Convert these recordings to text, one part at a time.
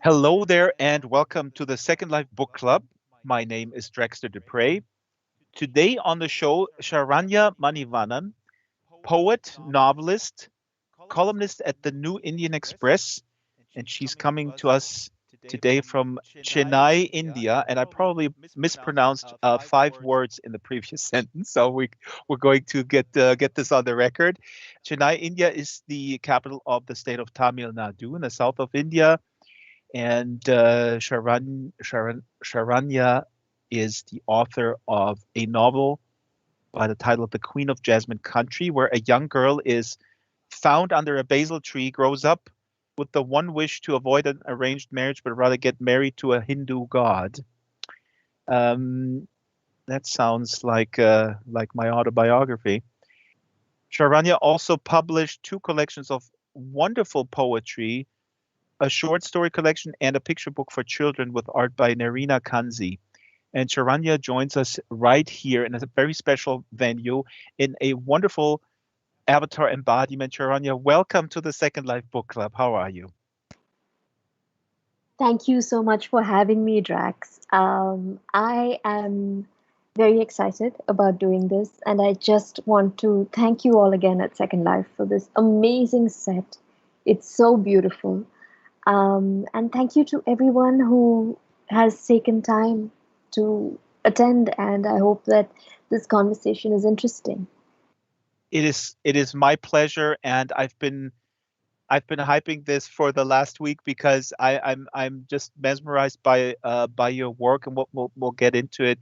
Hello there, and welcome to the Second Life Book Club. My name is Draxtor Dupre. Today on the show, Sharanya Manivannan, poet, novelist, columnist at the New Indian Express, and she's coming to us today from Chennai, India. And I probably mispronounced 5 words in the previous sentence, so we're going to get this on the record. Chennai, India, is the capital of the state of Tamil Nadu in the south of India. And Sharanya is the author of a novel by the title of The Queen of Jasmine Country, where a young girl is found under a basil tree, grows up with the one wish to avoid an arranged marriage, but rather get married to a Hindu god. Um, that sounds like my autobiography. Sharanya also published 2 collections of wonderful poetry, a short story collection, and a picture book for children with art by Nerina Kanzi. And Sharanya joins us right here in a very special venue in a wonderful avatar embodiment. Sharanya, welcome to the Second Life Book Club. How are you? Thank you so much for having me, Drax. I am very excited about doing this, and I just want to thank you all again at Second Life for this amazing set. It's so beautiful. And thank you to everyone who has taken time to attend, and I hope that this conversation is interesting. It is my pleasure, and I've been hyping this for the last week because I'm just mesmerized by your work, and we'll get into it.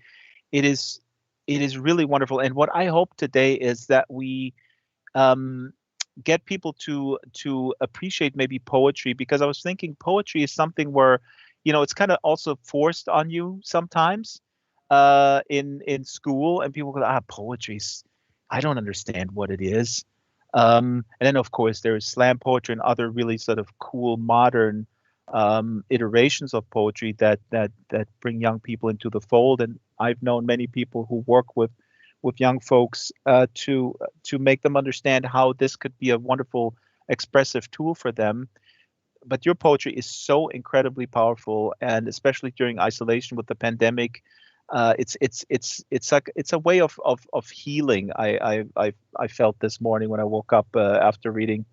It is it is really wonderful, and what I hope today is that we um, get people to appreciate maybe poetry, because I was thinking poetry is something where, it's kind of also forced on you sometimes in school, and people go, poetry's, I don't understand what it is. And then of course there is slam poetry and other really sort of cool modern iterations of poetry that bring young people into the fold. And I've known many people who work with young folks to make them understand how this could be a wonderful expressive tool for them. But your poetry is so incredibly powerful, and especially during isolation with the pandemic, it's a way of healing. I felt this morning when I woke up after reading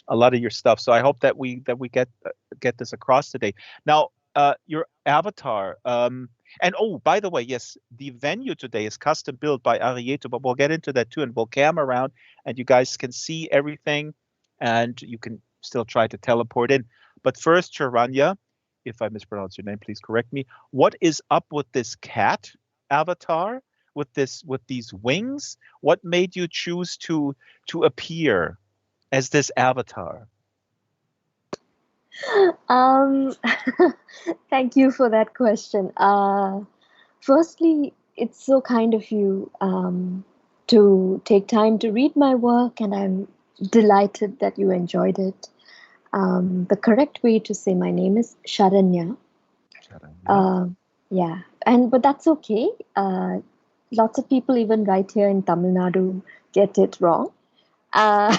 a lot of your stuff. So I hope that we get this across today. Now, your avatar. And oh, by the way, yes, the venue today is custom built by Arieto, but we'll get into that too, and we'll cam around, and you guys can see everything, and you can still try to teleport in. But first, Charanya, if I mispronounce your name, please correct me. What is up with this cat avatar with these wings? What made you choose to appear as this avatar? Um, Thank you for that question. Firstly, it's so kind of you to take time to read my work, and I'm delighted that you enjoyed it. The correct way to say my name is Sharanya. Charanya. Uh, yeah, and but that's okay. Lots of people, even right here in Tamil Nadu, get it wrong. Uh,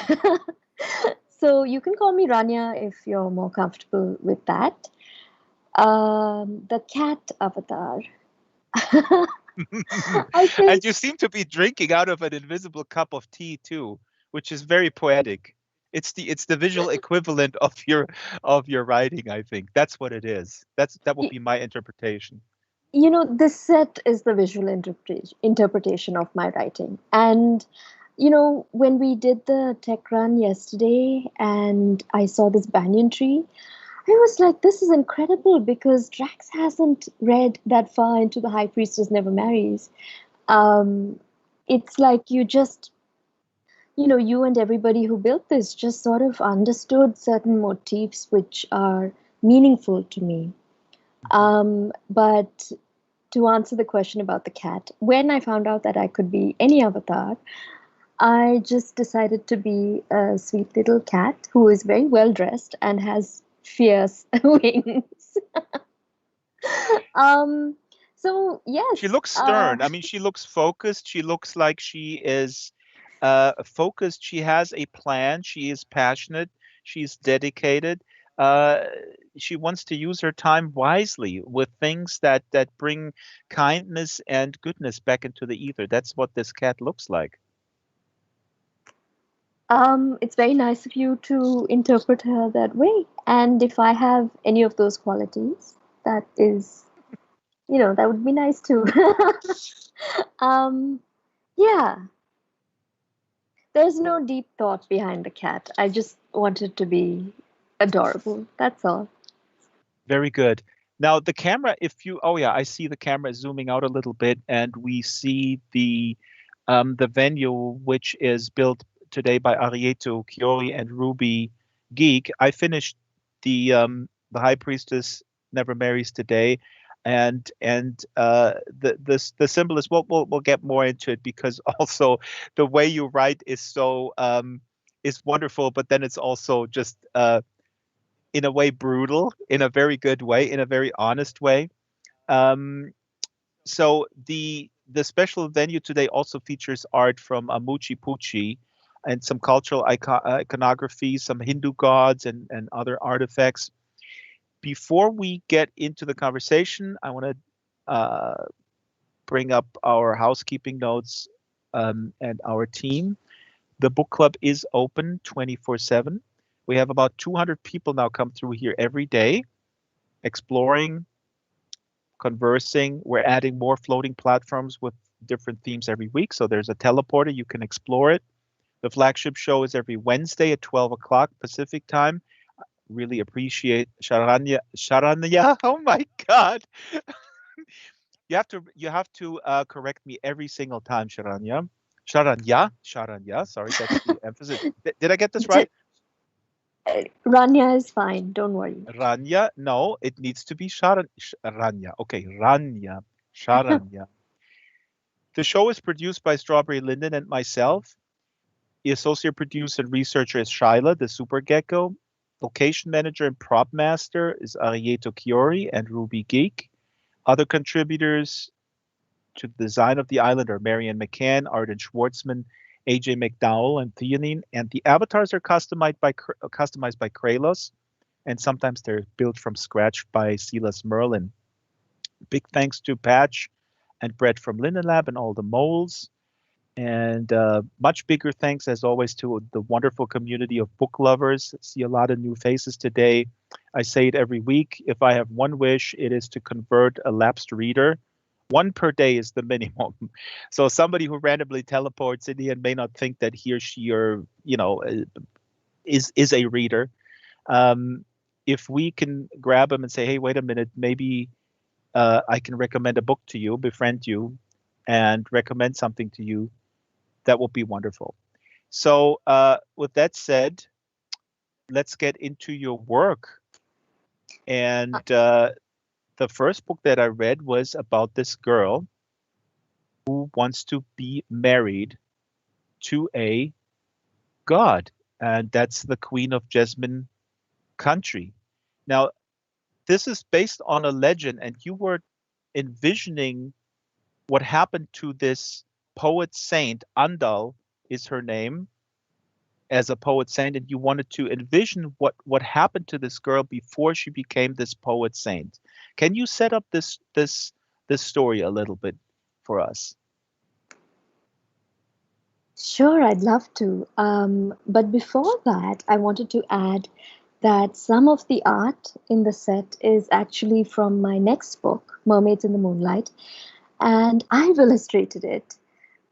so you can call me Rania if you're more comfortable with that. The cat avatar. I think And you seem to be drinking out of an invisible cup of tea too, which is very poetic. It's the visual equivalent of your writing, I think. That's what it is. That would y- be my interpretation. this set is the visual interpretation of my writing. And when we did the tech run yesterday, and I saw this banyan tree, I was like, this is incredible because Drax hasn't read that far into The High Priestess Never Marries. Um, it's like you and everybody who built this just sort of understood certain motifs which are meaningful to me. Mhm. But to answer the question about the cat, when I found out that I could be any avatar, I just decided to be a sweet little cat who is very well dressed and has fierce wings. um, so She yes, looks stern. I mean, she looks focused. She looks like she is focused. She has a plan. She is passionate. She's dedicated. uh, she wants to use her time wisely with things that bring kindness and goodness back into the ether. That's what this cat looks like. It's very nice of you to interpret her that way. And if I have any of those qualities, that is, that would be nice too. um, yeah, there's no deep thought behind the cat. I just want it to be adorable. That's all. Very good. Now the camera, if you, oh yeah, I see the camera zooming out a little bit, and we see the venue, which is built today by Arieto Chiori and Ruby Geek. I finished the High Priestess Never Marries today, and the symbol is we'll get more into it, because also the way you write is so is wonderful, but then it's also just in a way brutal, in a very good way, in a very honest way. Um, so the special venue today also features art from Amuchi Pucci and some cultural iconography, some Hindu gods and other artifacts. Before we get into the conversation, I want to bring up our housekeeping notes and our team. The book club is open 24/7. We have about 200 people now come through here every day, exploring, conversing. We're adding more floating platforms with different themes every week. So there's a teleporter, you can explore it. The flagship show is every Wednesday at 12 o'clock Pacific time. Really appreciate Sharanya. Oh my God. You have to correct me every single time, Sharanya. Sharanya. Sorry, that's the emphasis. Did I get this J- right? Rania is fine. Don't worry. Ranya? No, it needs to be Ranya. Okay, Ranya. Sharanya. The show is produced by Strawberry Linden and myself. The associate producer and researcher is Shyla, the super gecko. Location manager and prop master is Arieto Chiori and Ruby Geek. Other contributors to the design of the island are Marianne McCann, Arden Schwartzman, AJ McDowell, and Theanine. And the avatars are customized by Kralos, and sometimes they're built from scratch by Silas Merlin. Big thanks to Patch and Brett from Linden Lab and all the moles. And much bigger thanks, as always, to the wonderful community of book lovers. See a lot of new faces today. I say it every week. If I have one wish, it is to convert a lapsed reader. One per day is the minimum. So somebody who randomly teleports in here may not think that he or she or is a reader. Um, if we can grab them and say, hey, wait a minute, maybe I can recommend a book to you, befriend you, and recommend something to you, that will be wonderful. So, with that said, let's get into your work. And the first book that I read was about this girl who wants to be married to a god, and that's the Queen of Jasmine country. Now, this is based on a legend, and you were envisioning what happened to this poet saint. Andal is her name, as a poet saint, and you wanted to envision what happened to this girl before she became this poet saint. Can you set up this story a little bit for us? Sure, I'd love to. But before that, I wanted to add that some of the art in the set is actually from my next book, Mermaids in the Moonlight, and I've illustrated it.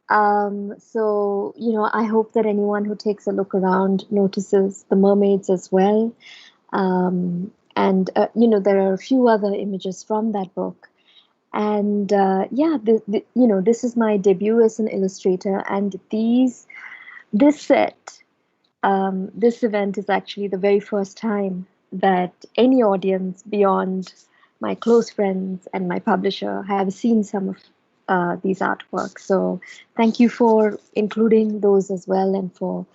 So, I hope that anyone who takes a look around notices the mermaids as well. And there are a few other images from that book. And yeah, this is my debut as an illustrator, and this set, this event is actually the very first time that any audience beyond my close friends and my publisher have seen some of these artworks. So thank you for including those as well and for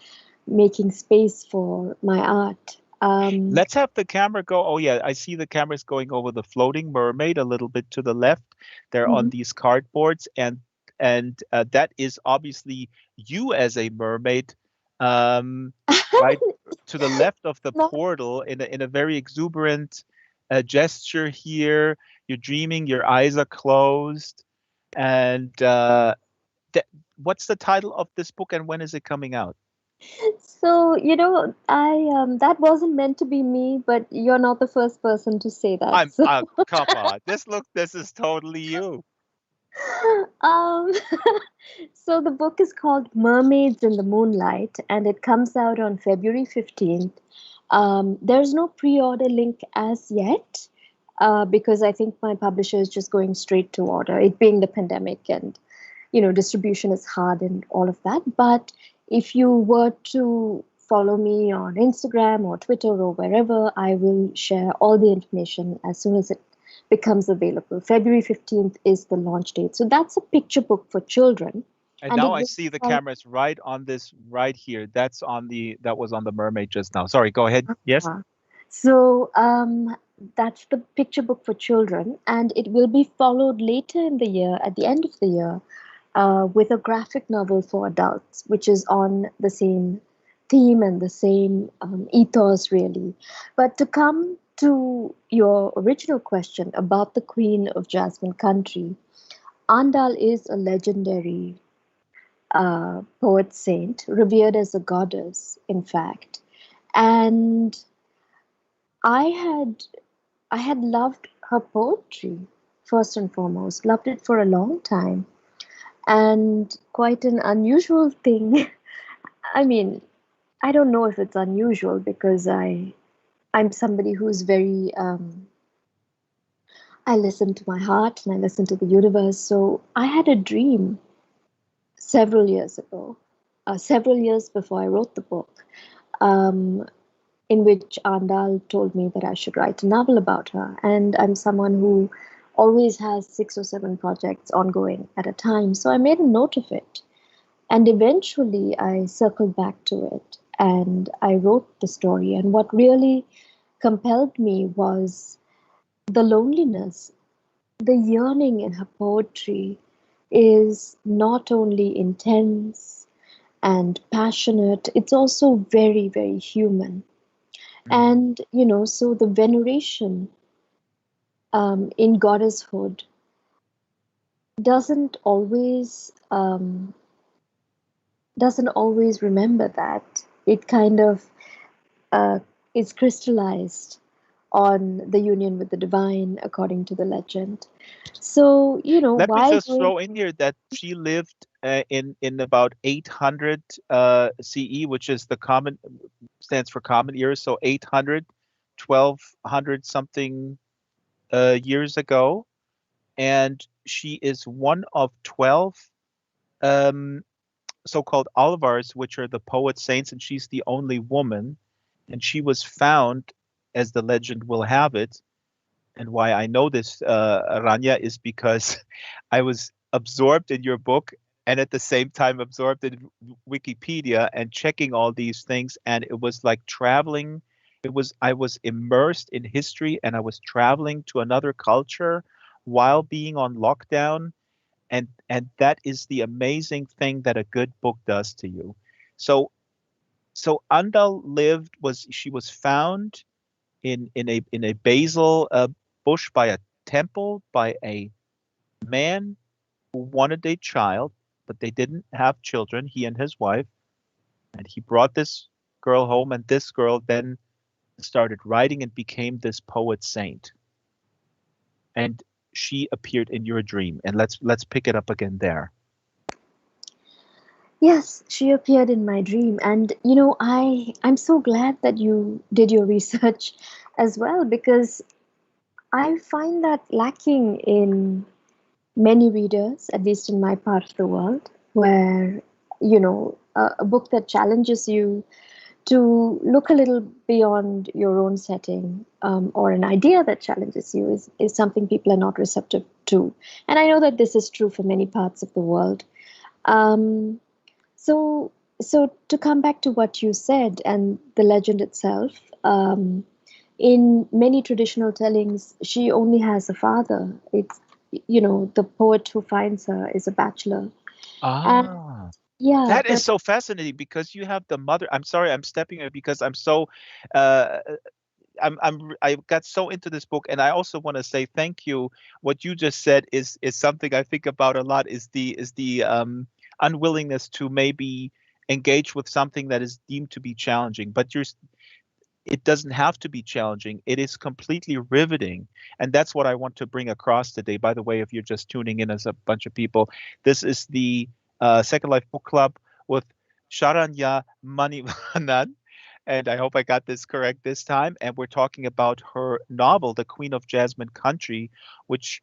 making space for my art. Let's have the camera go. Oh yeah, I see the cameras going over the floating mermaid a little bit to the left. They're on Mhm. these cardboards, and that is obviously you as a mermaid. Um, right to the left of the Not portal in a very exuberant gesture here. You're dreaming, your eyes are closed. And th- what's the title of this book and when is it coming out? so, I that wasn't meant to be me, but you're not the first person to say that. I'm So, come on. This is totally you. um, so the book is called Mermaids in the Moonlight, and it comes out on February 15th. There's no pre-order link as yet, because I think my publisher is just going straight to order, it being the pandemic, and distribution is hard and all of that. But if you were to follow me on Instagram or Twitter or wherever, I will share all the information as soon as it becomes available. February 15th is the launch date. So that's a picture book for children. And And now it I will see the follow. cameras right on this right here. That was on the mermaid just now. Sorry, go ahead. Yes. So that's the picture book for children, and it will be followed later in the year, at the end of the year, with a graphic novel for adults, which is on the same theme and the same ethos, really. But to come to your original question about the Queen of Jasmine Country, Andal is a legendary poet saint, revered as a goddess, in fact. And I had I had loved her poetry first and foremost, loved it for a long time, and quite an unusual thing. I mean, I don't know if it's unusual because I'm somebody who's very I listen to my heart and I listen to the universe. So I had a dream several years ago, several years before I wrote the book, um, in which Andal told me that I should write a novel about her. And I'm someone who always has 6 or 7 projects ongoing at a time. So I made a note of it. And eventually I circled back to it and I wrote the story. And what really compelled me was the loneliness, the yearning in her poetry is not only intense and passionate, it's also very, very human. Mhm. And, so the veneration in goddesshood doesn't always doesn't always remember that. It kind of uh, is crystallized on the union with the divine, according to the legend. So, Let me while just doing throw in here that she lived in about 800 CE, which is the common stands for common era, so 800, 1200 something years ago, and she is one of 12 um, so-called Alvars, which are the poet saints, and she's the only woman, and she was found, as the legend will have it, and why I know this, Rania, is because I was absorbed in your book and at the same time absorbed in Wikipedia and checking all these things. And it was like traveling. I was immersed in history and I was traveling to another culture while being on lockdown. And that is the amazing thing that a good book does to you. So so Andal she was found in a basil bush by a temple by a man who wanted a child, but they didn't have children, he and his wife. And he brought this girl home, and this girl then started writing and became this poet saint. And she appeared in your dream. And let's pick it up again there. Yes, she appeared in my dream. And I'm so glad that you did your research as well, because I find that lacking in many readers, at least in my part of the world, where a book that challenges you to look a little beyond your own setting, or an idea that challenges you is something people are not receptive to. And I know that this is true for many parts of the world. Um, so, so to come back to what you said and the legend itself, in many traditional tellings, she only has a father. It's, the poet who finds her is a bachelor. And Ah. Yeah, That is but so fascinating because you have the mother. I'm sorry, I'm stepping in because I'm so uh, I got so into this book, and I also want to say thank you. What you just said is something I think about a lot. Is the unwillingness to maybe engage with something that is deemed to be challenging, but it doesn't have to be challenging. It is completely riveting, and that's what I want to bring across today. By the way, if you're just tuning in as a bunch of people, this is the Second Life Book Club with Sharanya Manivannan, and I hope I got this correct this time. And we're talking about her novel, The Queen of Jasmine Country, which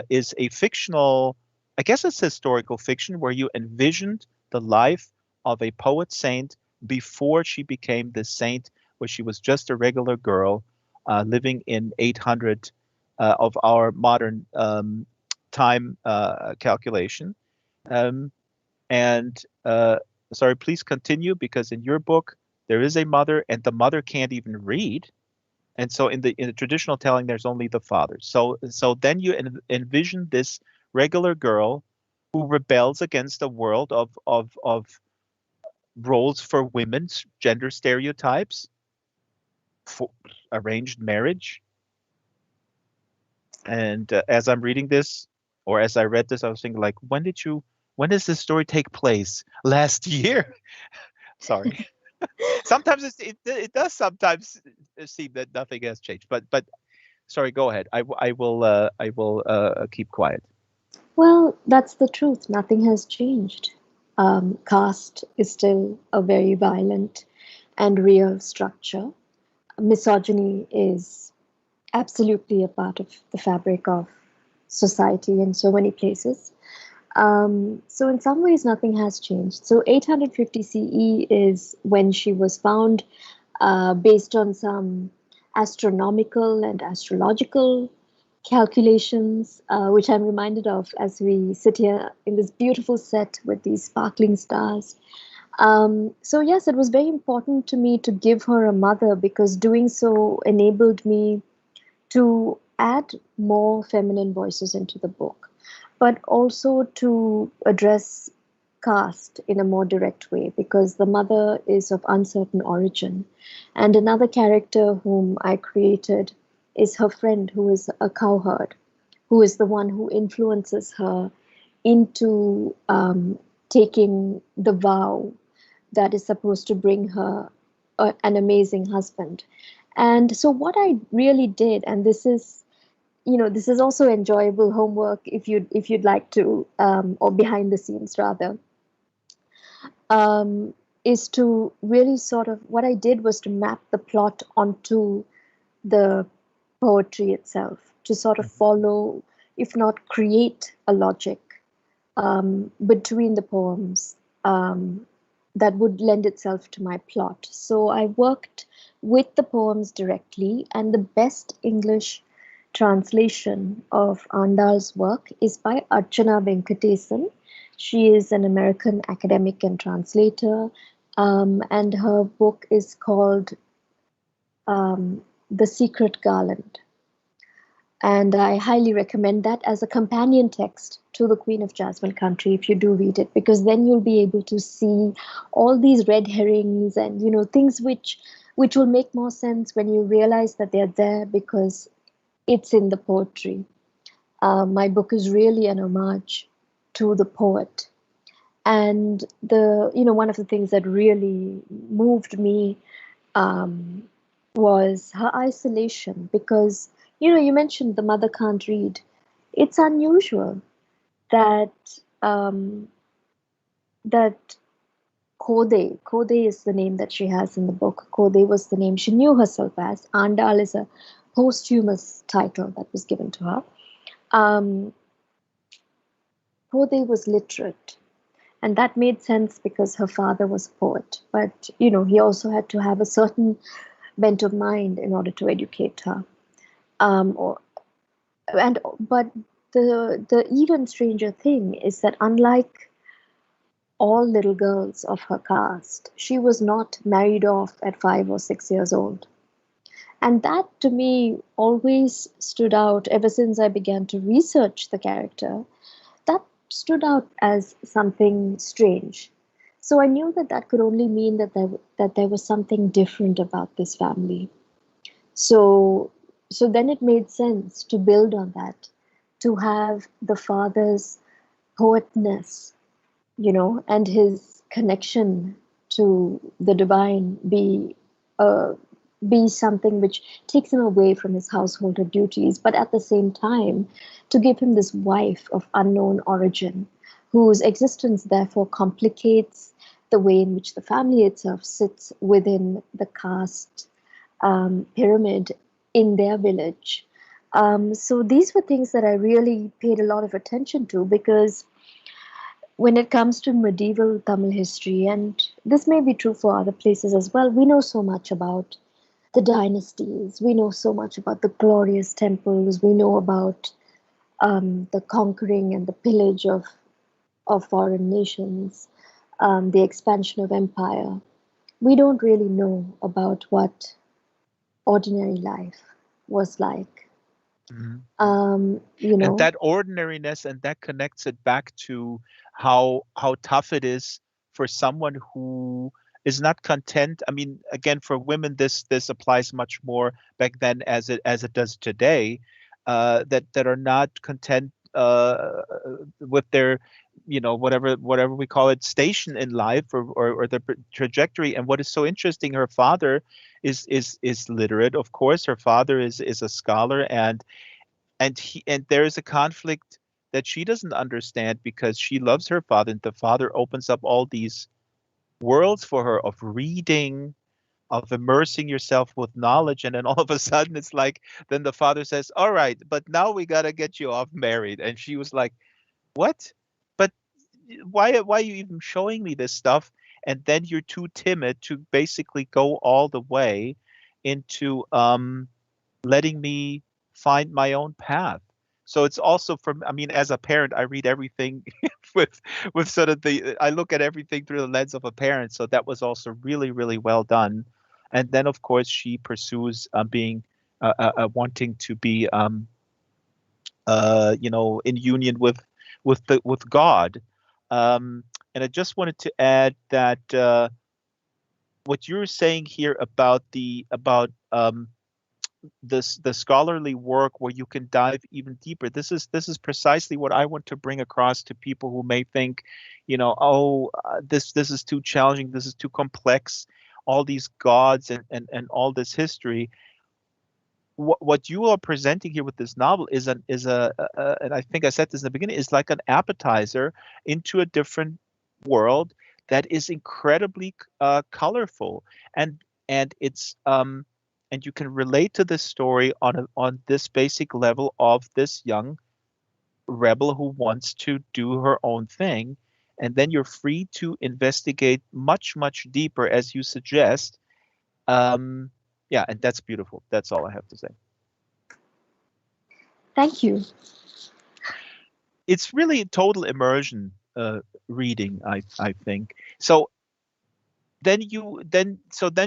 is a fictional, I guess it's historical fiction, where you envisioned the life of a poet saint before she became this saint, where she was just a regular girl living in 800 of our modern time calculation. Um, and sorry, please continue because in your book there is a mother, and the mother can't even read. And so in the traditional telling, there's only the father. So then you envision this regular girl who rebels against a world of roles for women's gender stereotypes, for arranged marriage. And as I'm reading this, or as I read this, I was thinking like, when does this story take place? Last year? Sorry. Sometimes it does sometimes seem that nothing has changed. But sorry, go ahead. I will keep quiet. well, that's the truth. Nothing has changed. Caste is still a very violent and real structure. Misogyny is absolutely a part of the fabric of society in so many places. So, in some ways, nothing has changed. So, 850 CE is when she was found, based on some astronomical and astrological calculations, which I'm reminded of as we sit here in this beautiful set with these sparkling stars. So, yes, it was very important to me to give her a mother because doing so enabled me to add more feminine voices into the book, but also to address caste in a more direct way because the mother is of uncertain origin. And another character whom I created is her friend, who is a cowherd, who is the one who influences her into taking the vow that is supposed to bring her an amazing husband. And so, what I really did, and this is, this is also enjoyable homework if you'd like to, or behind the scenes rather, um, is to really sort of what I did was to map the plot onto the poetry itself to sort of follow, if not create, a logic between the poems that would lend itself to my plot. So I worked with the poems directly, and the best English translation of Andal's work is by Archana Venkatesan. She is an American academic and translator, and her book is called The Secret Garland. And I highly recommend that as a companion text to The Queen of Jasmine Country if you do read it, because then you'll be able to see all these red herrings and things which will make more sense when you realize that they're there because it's in the poetry. My book is really an homage to the poet. And one of the things that really moved me um, was her isolation because you mentioned the mother can't read. It's unusual that um, that Kode is the name that she has in the book. Kode was the name she knew herself as. Andal is a posthumous title that was given to her. Um, Kode was literate, and that made sense because her father was a poet. But he also had to have a certain bent of mind in order to educate her. Or and but the even stranger thing is that unlike all little girls of her caste, she was not married off at 5 or 6 years old. And that to me always stood out ever since I began to research the character. That stood out as something strange. So I knew that that could only mean that there was something different about this family. So so then it made sense to build on that, to have the father's poetness, and his connection to the divine uh, be something which takes him away from his householder duties, but at the same time, to give him this wife of unknown origin, whose existence therefore complicates the way in which the family itself sits within the caste pyramid in their village. So these were things that I really paid a lot of attention to, because when it comes to medieval Tamil history, and this may be true for other places as well, we know so much about the dynasties, we know so much about the glorious temples, we know about the conquering and the pillage of foreign nations, the expansion of empire. We don't really know about what ordinary life was like. Mhm. Um, you And know, that ordinariness, and that connects it back to how tough it is for someone who is not content. I mean, again, for women, this applies much more back then as it does today, that are not content with their, whatever we call it, station in life, or the trajectory. And what is so interesting, her father is literate, of course. Her father is a scholar, and there is a conflict that she doesn't understand, because she loves her father, and the father opens up all these worlds for her of reading, of immersing yourself with knowledge. And then all of a sudden it's like, then the father says, all right, but now we got to get you off married. And she was like, what? But why are you even showing me this stuff? And then you're too timid to basically go all the way into letting me find my own path. So it's also, from, I mean, as a parent, I read everything with sort of I look at everything through the lens of a parent. So that was also really, really well done. And then, of course, she pursues being wanting to be, in union with with God. And I just wanted to add that what you're saying here about the scholarly work, where you can dive even deeper. This is precisely what I want to bring across to people who may think, oh, this is too challenging, this is too complex, all these gods and all this history. What you are presenting here with this novel and I think I said this in the beginning, is like an appetizer into a different world that is incredibly colorful, and it's and you can relate to this story on this basic level of this young rebel who wants to do her own thing. And then you're free to investigate much deeper, as you suggest. um yeah, and that's beautiful. That's all I have to say. thank you. It's really total immersion reading, I think. So then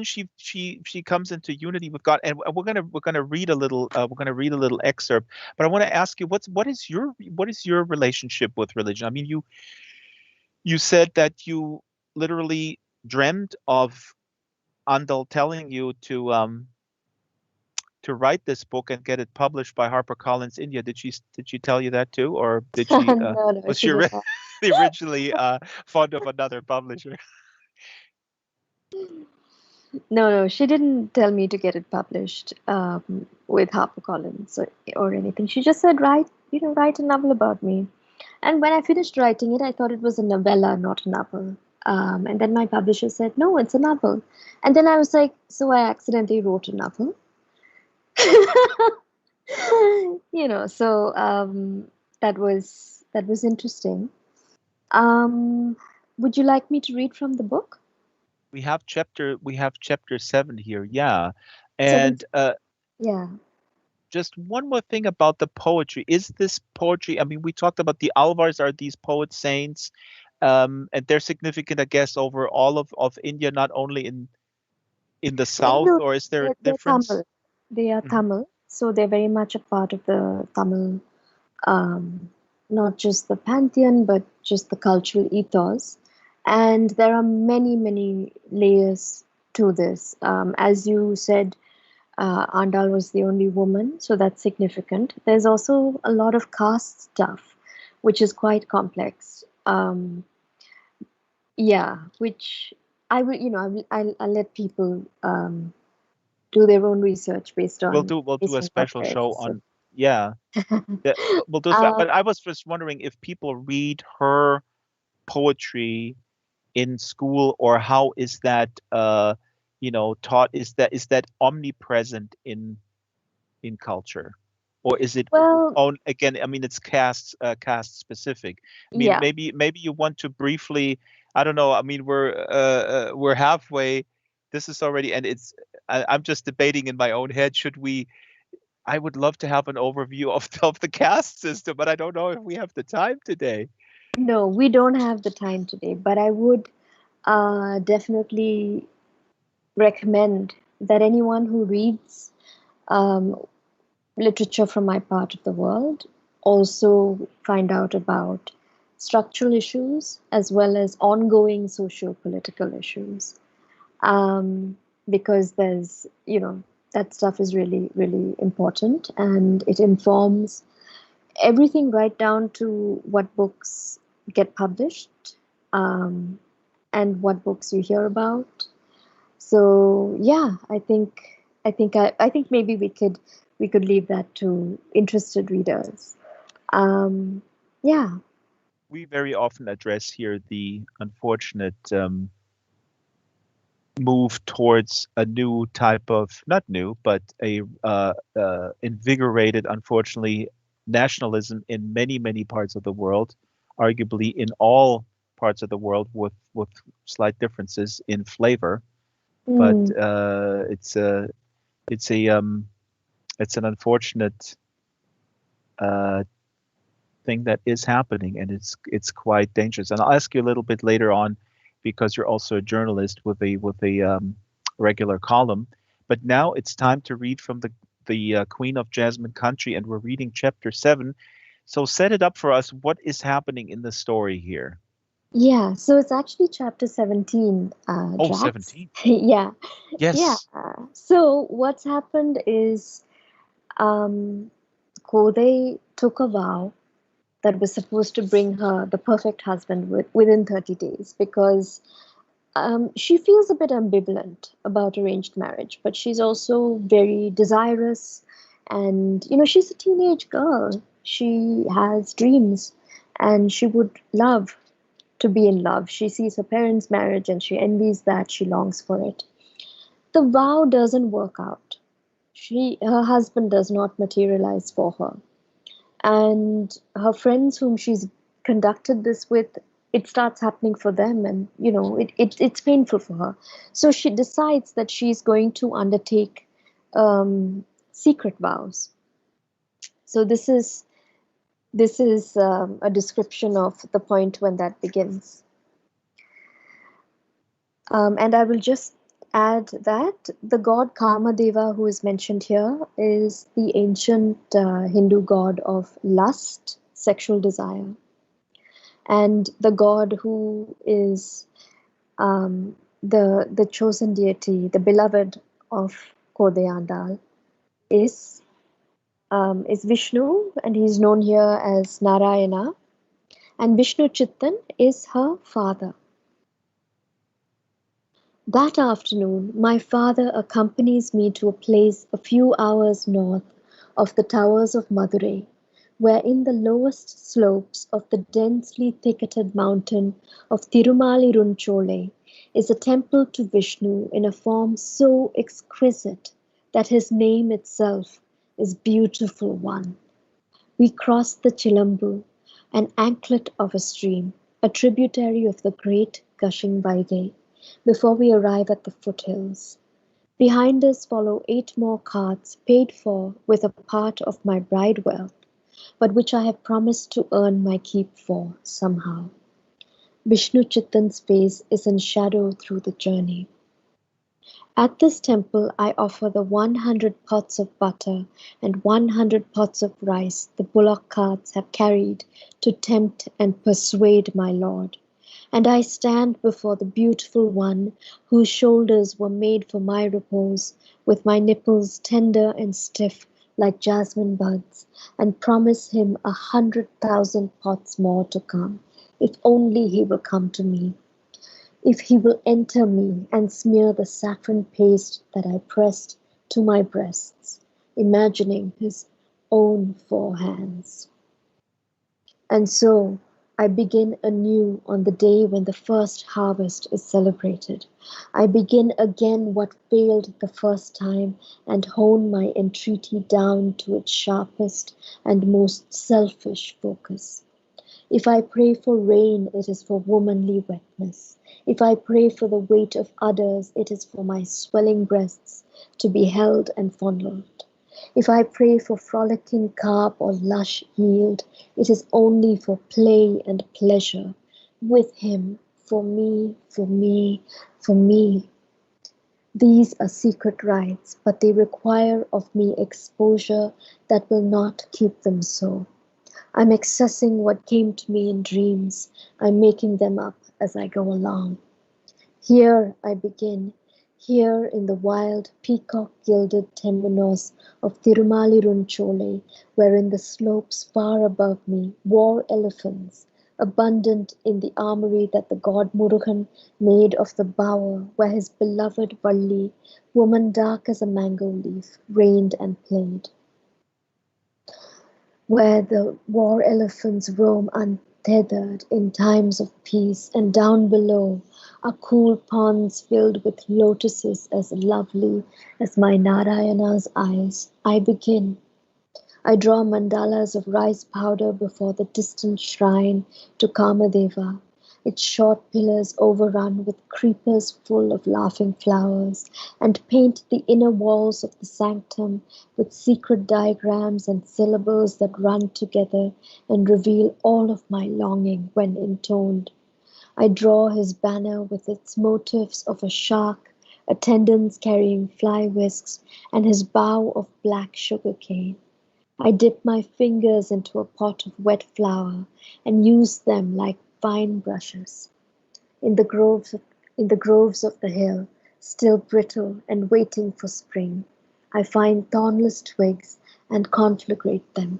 she comes into unity with God, and we're gonna read a little excerpt. But I want to ask you, what is your relationship with religion? I mean, you said that you literally dreamed of Andal telling you to write this book and get it published by HarperCollins India. Did she tell you that too, or did she No, no, was she she did not. originally fond of another publisher? No, no, she didn't tell me to get it published with HarperCollins or anything. She just said, write a novel about me. And when I finished writing it, I thought it was a novella, not a novel. And then my publisher said, no, it's a novel. And then I was like, so I accidentally wrote a novel. So that was interesting. Um, would you like me to read from the book? We have chapter 7 here, yeah. Seven. And Yeah. just one more thing about the poetry. Is this poetry? I mean, we talked about the Alvars are these poet saints, and they're significant, I guess, over all of India, not only in the south, No, or is there a they're difference? Tamil. They are Mhm. Tamil, so they're very much a part of the Tamil, um, not just the pantheon, but just the cultural ethos. And there are many, many layers to this. As you said, Andal was the only woman, so that's significant. There's also a lot of caste stuff, which is quite complex. Yeah, which I will, I'll let people do their own research We'll do based a on what special they're show interested. on, yeah. Yeah, we'll do. Uh, But I was just wondering if people read her poetry in school, or how is that taught? Is that omnipresent in culture, or is it well, on again? I mean, it's caste specific. I mean, yeah. maybe you want to briefly. I don't know. I mean, we're halfway. This is already, and I'm just debating in my own head. Should we? I would love to have an overview of the caste system, but I don't know if we have the time today. No, we don't have the time today, but I would definitely recommend that anyone who reads um, literature from my part of the world also find out about structural issues as well as ongoing socio-political issues. Because that stuff is really, really important, and it informs everything right down to what books get published, um, and what books you hear about. So yeah, I think maybe we could leave that to interested readers. Um, yeah. We very often address here the unfortunate move towards a new type of, not new, but a invigorated, unfortunately, nationalism in many, many parts of the world, arguably in all parts of the world, with slight differences in flavor. But Mm, it's an unfortunate uh, thing that is happening, and it's quite dangerous. And I'll ask you a little bit later on, because you're also a journalist with a regular column. But now it's time to read from the Queen of Jasmine Country, and we're reading chapter 7. So set it up for us. What is happening in the story here? yeah. So it's actually chapter 17, Oh, Drax. 17. Yeah. Yeah. Yes. So what's happened is um, Kode took a vow that was supposed to bring her the perfect husband within 30 days, because she feels a bit ambivalent about arranged marriage, but she's also very desirous. And, she's a teenage girl. She has dreams, and she would love to be in love. She sees her parents' marriage and she envies that. She longs for it. The vow doesn't work out. Her husband does not materialize for her. And her friends whom she's conducted this with, it starts happening for them, and it's painful for her. So she decides that she's going to undertake secret vows. So this is a description of the point when that begins. And I will just add that the god Kamadeva, who is mentioned here, is the ancient Hindu god of lust, sexual desire. And the god who is the chosen deity, the beloved of Kodeyandal, is is Vishnu, and he is known here as Narayana. And Vishnu Chittan is her father. That afternoon, my father accompanies me to a place a few hours north of the towers of Madurai, where in the lowest slopes of the densely thicketed mountain of Tirumalirunchole is a temple to Vishnu in a form so exquisite that his name itself is Beautiful One. We cross the Chilambu, an anklet of a stream, a tributary of the great gushing Vaigai, before we arrive at the foothills. Behind us follow 8 more carts paid for with a part of my bride wealth, but which I have promised to earn my keep for somehow. Vishnu Chittan's face is in shadow through the journey. At this temple I offer the 100 pots of butter and 100 pots of rice the bullock carts have carried to tempt and persuade my lord. And I stand before the beautiful one whose shoulders were made for my repose, with my nipples tender and stiff like jasmine buds, and promise him 100,000 pots more to come, if only he will come to me, if he will enter me and smear the saffron paste that I pressed to my breasts, imagining his own 4 hands. And so I begin anew on the day when the first harvest is celebrated. I begin again what failed the first time and hone my entreaty down to its sharpest and most selfish focus. If I pray for rain, it is for womanly wetness. If I pray for the weight of others, it is for my swelling breasts to be held and fondled. If I pray for frolicking carp or lush yield, it is only for play and pleasure, with him, for me, for me, for me. These are secret rites, but they require of me exposure that will not keep them so. I'm accessing what came to me in dreams. I'm making them up as I go along. Here I begin, here in the wild peacock-gilded Temenos of Tirumalirunchole, where in the slopes far above me war elephants, abundant in the armory that the god Murugan made of the bower where his beloved Valli, woman dark as a mango leaf, reigned and played, where the war elephants roam untethered in times of peace, and down below are cool ponds filled with lotuses as lovely as my Narayana's eyes. I begin. I draw mandalas of rice powder before the distant shrine to Kamadeva, its short pillars overrun with creepers full of laughing flowers, and paint the inner walls of the sanctum with secret diagrams and syllables that run together and reveal all of my longing when intoned. I draw his banner with its motifs of a shark, attendants carrying fly whisks, and his bough of black sugar cane. I dip my fingers into a pot of wet flour and use them like fine brushes. In the groves of, in the groves of the hill, still brittle and waiting for spring, I find thornless twigs and conflagrate them.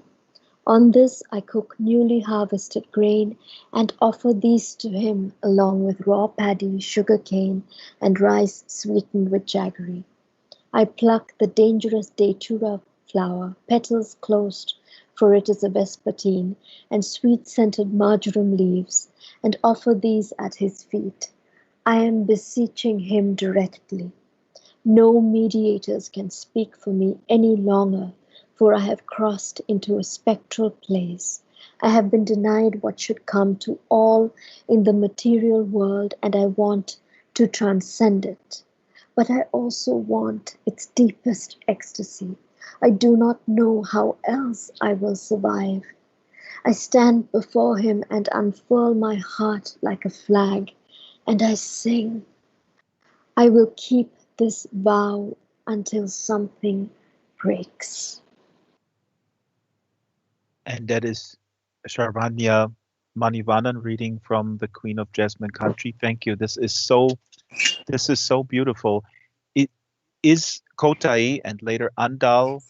On this I cook newly harvested grain and offer these to him along with raw paddy, sugar cane, and rice sweetened with jaggery. I pluck the dangerous datura flower, petals closed, for it is a vespertine, and sweet-scented marjoram leaves, and offer these at his feet. I am beseeching him directly. No mediators can speak for me any longer, for I have crossed into a spectral place. I have been denied what should come to all in the material world, and I want to transcend it. But I also want its deepest ecstasy. I do not know how else I will survive. I stand before him and unfurl my heart like a flag, and I sing. I will keep this vow until something breaks. And that is Sharanya Manivannan reading from the Queen of Jasmine Country. Thank you. This is so beautiful. It is Kotai and later Andal.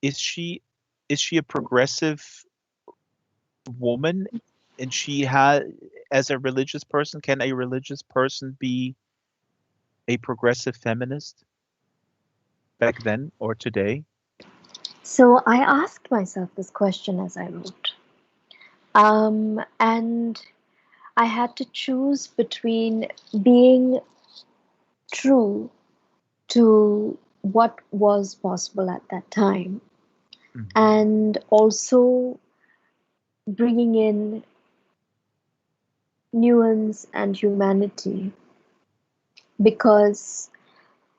Is she is she a progressive woman? And she had, as a religious person, can a religious person be a progressive feminist back then or today? So I asked myself this question as I wrote. And I had to choose between being true to what was possible at that time Mhm. and also bringing in nuance and humanity because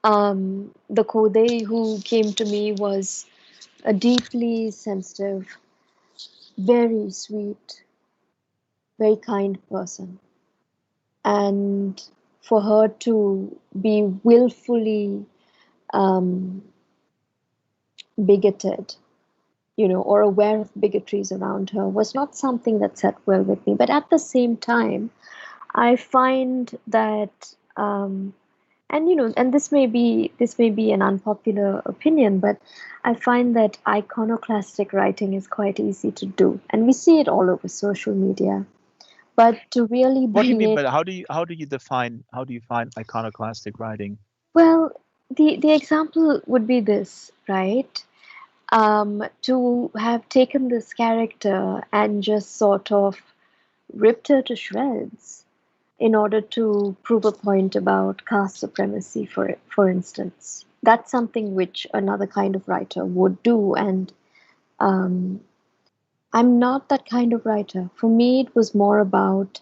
the Kode who came to me was a deeply sensitive, very sweet, very kind person. And for her to be willfully um, bigoted, or aware of bigotries around her was not something that sat well with me. But at the same time, I find that, and and this may be an unpopular opinion, but I find that iconoclastic writing is quite easy to do, and we see it all over social media. But to really What do you bring mean? it, But how do you define iconoclastic writing? well, the example would be this, right? To have taken this character and just sort of ripped her to shreds in order to prove a point about caste supremacy, for instance. That's something which another kind of writer would do, and um, I'm not that kind of writer. For me, it was more about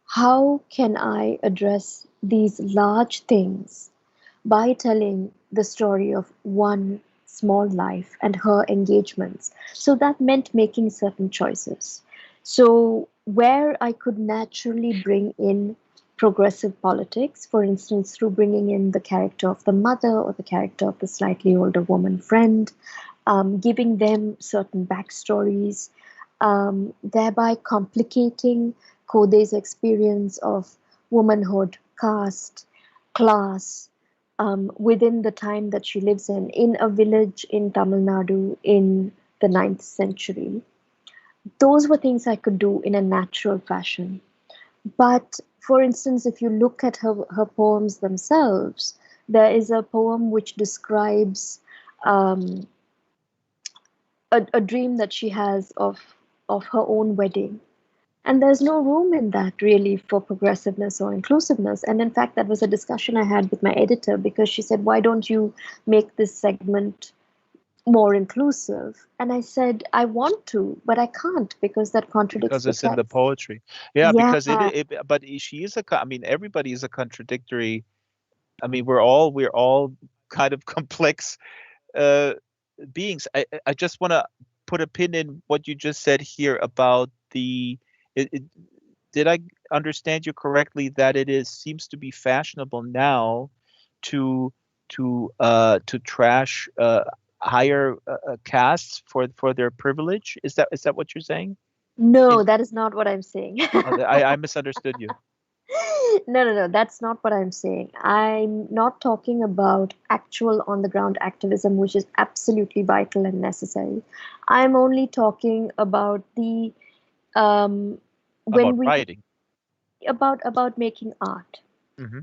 how can I address these large things by telling the story of one small life and her engagements. So that meant making certain choices. So, where I could naturally bring in progressive politics, for instance, through bringing in the character of the mother or the character of the slightly older woman friend, giving them certain backstories, thereby complicating Kode's experience of womanhood, caste, class, within the time that she lives in a village in Tamil Nadu in the 9th century. Those were things I could do in a natural fashion. But for instance, if you look at her poems themselves, there is a poem which describes um, a dream that she has of her own wedding. And there's no room in that really for progressiveness or inclusiveness. And in fact, that was a discussion I had with my editor because she said, "Why don't you make this segment more inclusive?" And I said, "I want to, but I can't because that contradicts Because the it's in the text." poetry. Yeah, Yeah, because but she is I mean, everybody is a contradictory. I mean, we're all kind of complex uh, beings. I just want to put a pin in what you just said here about it, it, did I understand you correctly that it is seems to be fashionable now to to trash higher castes for their privilege? Is that what you're saying? no, In that is not what I'm saying. I misunderstood you. No, no, no, that's not what I'm saying. I'm not talking about actual on the ground activism, which is absolutely vital and necessary. I'm only talking about the um, About when we writing. about making art. Hmm.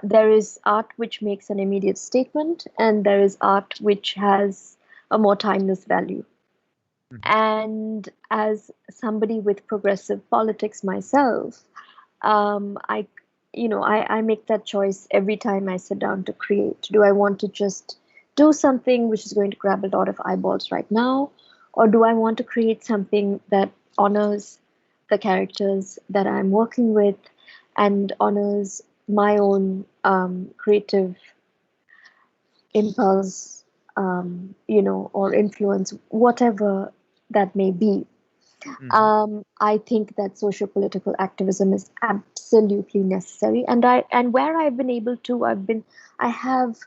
There is art which makes an immediate statement, and there is art which has a more timeless value. Hmm. And as somebody with progressive politics myself, I make that choice every time I sit down to create. Do I want to just do something which is going to grab a lot of eyeballs right now, or do I want to create something that honors the characters that I'm working with and honors my own creative impulse, or influence, whatever that may be. Hmm. I think that social political activism is absolutely necessary, and where I've been able to, I have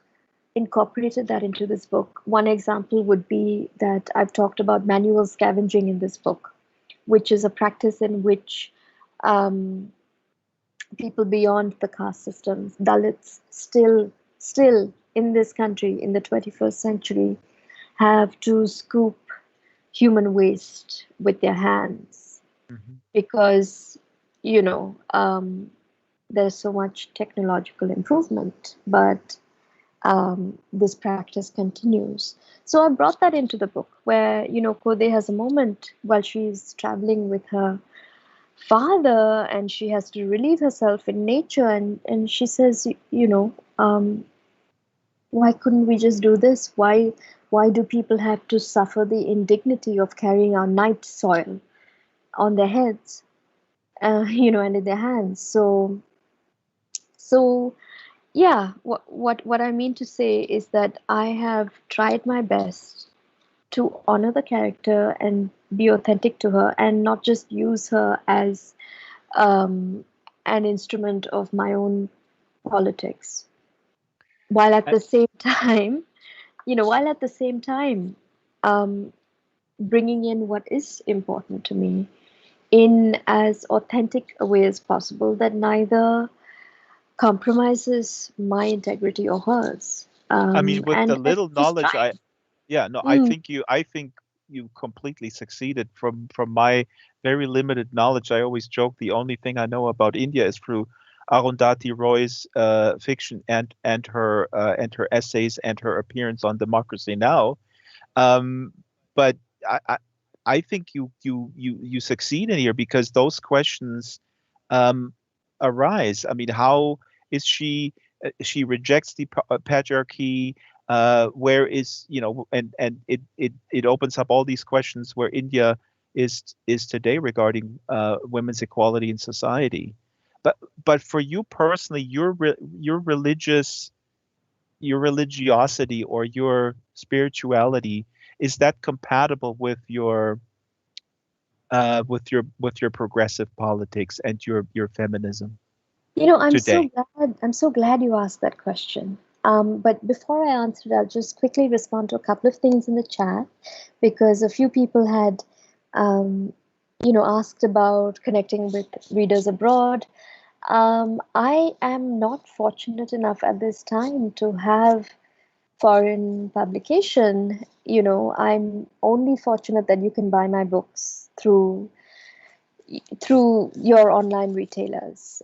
incorporated that into this book. One example would be that I've talked about manual scavenging in this book, which is a practice in which um, people beyond the caste systems, Dalits, still in this country in the 21st century, have to scoop human waste with their hands Hmm. because you know um, there's so much technological improvement, but this practice continues. So I brought that into the book where Kode has a moment while she's traveling with her father and she has to relieve herself in nature, and she says, why couldn't we just do this? Why do people have to suffer the indignity of carrying our night soil on their heads, and in their hands? So yeah, what I mean to say is that I have tried my best to honor the character and be authentic to her, and not just use her as um, an instrument of my own politics, while at I, the same time, while at the same time, um, bringing in what is important to me in as authentic a way as possible that neither compromises my integrity or hers. I mean, with the And little just knowledge trying. yeah, no, Mm, I think you completely succeeded from my very limited knowledge. I always joke the only thing I know about India is through Arundhati Roy's fiction and her essays and her appearance on Democracy Now. Um, but I, I I think you succeed in here because those questions um, arise. I mean, how is she? She rejects the patriarchy. Where is, and it opens up all these questions where India is today regarding women's equality in society. But but for you personally, your your religiosity or your spirituality, is that compatible with your progressive politics and your feminism today? I'm so glad you asked that question. But before I answer it, I'll just quickly respond to a couple of things in the chat because a few people had, um, asked about connecting with readers abroad. I am not fortunate enough at this time to have foreign publication. I'm only fortunate that you can buy my books through your online retailers.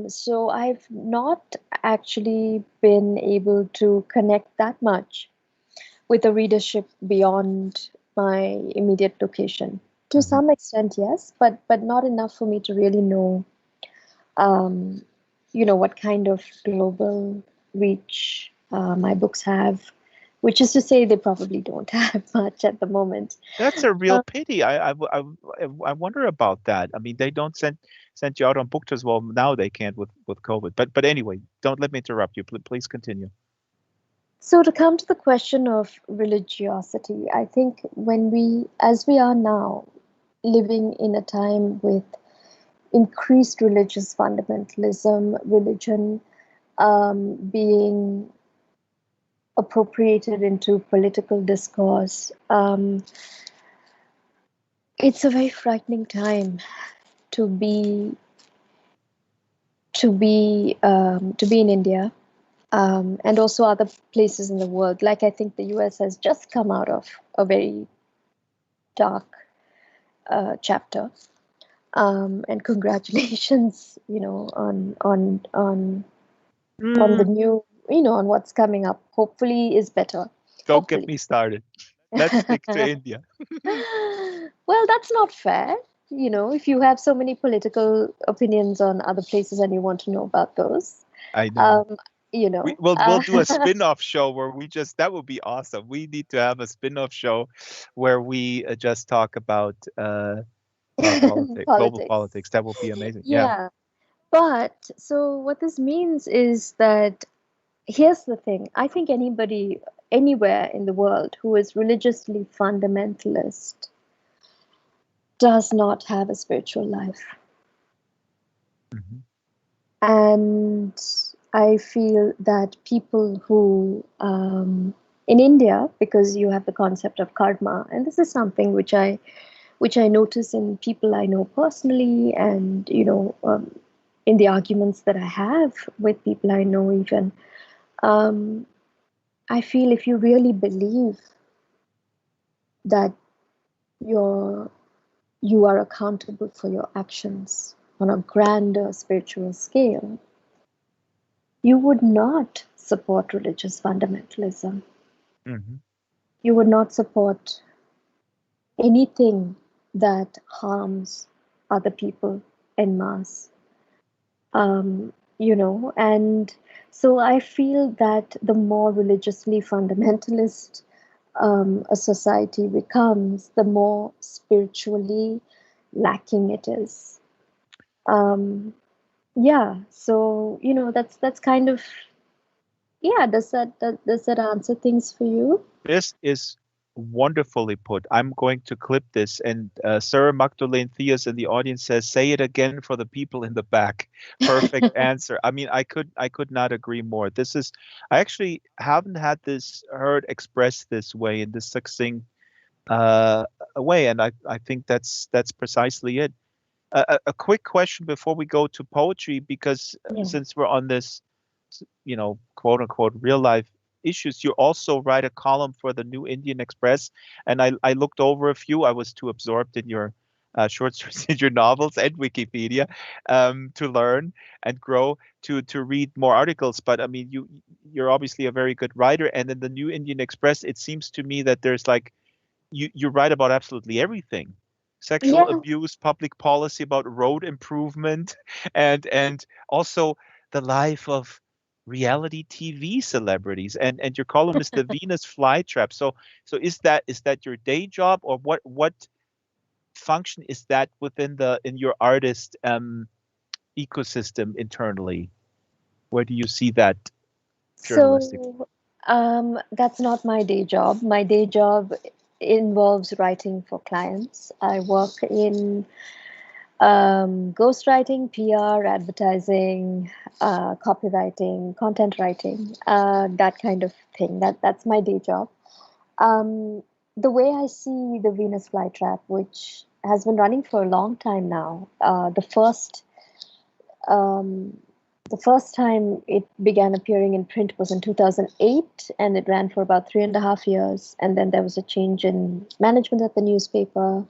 So I've not actually been able to connect that much with a readership beyond my immediate location. To Mhm. some extent, yes, but not enough for me to really know, um, what kind of global reach my books have. Which is to say, they probably don't have much at the moment. That's a real Uh, pity. I wonder about that. I mean, they don't send you out on book tours. Well, now they can't with COVID. But anyway, don't let me interrupt you. Please continue. So, to come to the question of religiosity, I think as we are now living in a time with increased religious fundamentalism, religion being appropriated into political discourse, it's a very frightening time to be to be in India, and also other places in the world. Like I think the US has just come out of a very dark chapter. And congratulations, on the Mm, new, on what's coming up. Hopefully, is better. don't get Hopefully. me started. Let's stick to India. Well, that's not fair. If you have so many political opinions on other places and you want to know about those, I know. um, you know. We'll do a spin-off show where we just that would be awesome. We need to have a spin-off show where we just talk about politics, global Politics. politics. That would be amazing. Yeah. Yeah. But so what this means is that here's the thing. I think anybody anywhere in the world who is religiously fundamentalist does not have a spiritual life. Mhm. And I feel that people who, in India, because you have the concept of karma, and this is something which I notice in people I know personally, and in the arguments that I have with people I know, even. Um, I feel if you really believe that you're you are accountable for your actions on a grander spiritual scale, you would not support religious fundamentalism. Mhm. You would not support anything that harms other people en masse. And so I feel that the more religiously fundamentalist a society becomes, the more spiritually lacking it is. Um, yeah, so that's kind of, yeah. Does that answer things for you? This is wonderfully put. I'm going to clip this. And Sarah Magdalene Theus in the audience says, "Say it again for the people in the back." Perfect answer. I mean, I could not agree more. This is I actually haven't had this heard expressed this way in this succinct way, and I think that's precisely it. A quick question before we go to poetry, because Yeah. since we're on this, quote unquote, real life issues, you also write a column for the New Indian Express. And I looked over a few. I was too absorbed in your short stories, in your novels and Wikipedia, to learn and grow, to read more articles. But I mean, you're obviously a very good writer. And in the New Indian Express, it seems to me that there's like, you write about absolutely everything: sexual Yeah. abuse, public policy, about road improvement, and also the life of reality TV celebrities. And your column is the Venus flytrap. So is that your day job, or what function is that within the in your artist ecosystem internally? Where do you see that journalistic? So, that's not my day job. My day job involves writing for clients. I work in ghostwriting, PR, advertising, copywriting, content writing, that kind of thing. That's my day job. Um, the way I see the Venus flytrap, which has been running for a long time now, um, the first time it began appearing in print was in 2008, and it ran for about 3.5 years. And then there was a change in management at the newspaper,